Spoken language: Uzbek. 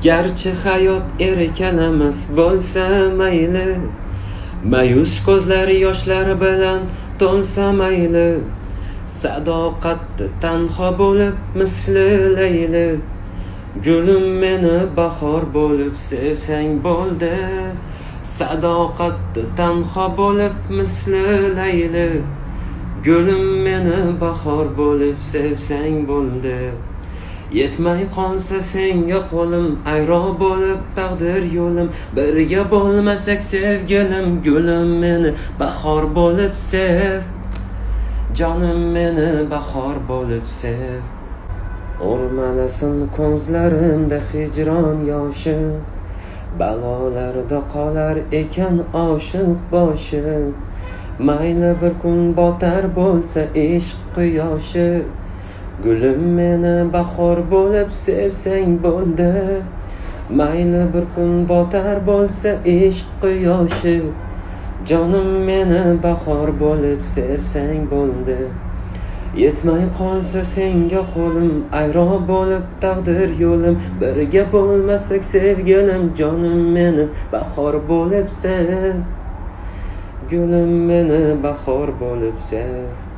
Garchi hayot erkalamas bo'lsa mayli, mayus ko'zlari yoshlar bilan to'lsa mayli, sadoqatda tanho bo'lib misli layli, gulim meni bahor bo'lib sevsang bo'ldi. Sadoqatda tanho bo'lib misli layli, gulim meni bahor bo'lib sevsang bo'ldi. Yetmay qolsa senga qo'lim, ayro bo'lib taqdir yo'lim, birga bo'lmasak sevgilim, gulim meni bahor bo'lib sev, jonim meni bahor bo'lib sev. O'rmalasin ko'zlarimda hijron yoshi, balolarda qolar ekan oshiq boshi. Mayli bir kun botar bo'lsa ishq quyoshi, gulim meni bahor bo'lib sevsang bo'ldi. Mayli bir kun botar bo'lsa ishq quyoshi, jonim meni bahor bo'lib sevsang bo'ldi. Yetmay qolsa senga qo'lim, ayro bo'lib taqdir yo'lim, birga bo'lmasak sevgilim, jonim meni bahor bo'lib sev, gulim meni bahor bo'lib sev.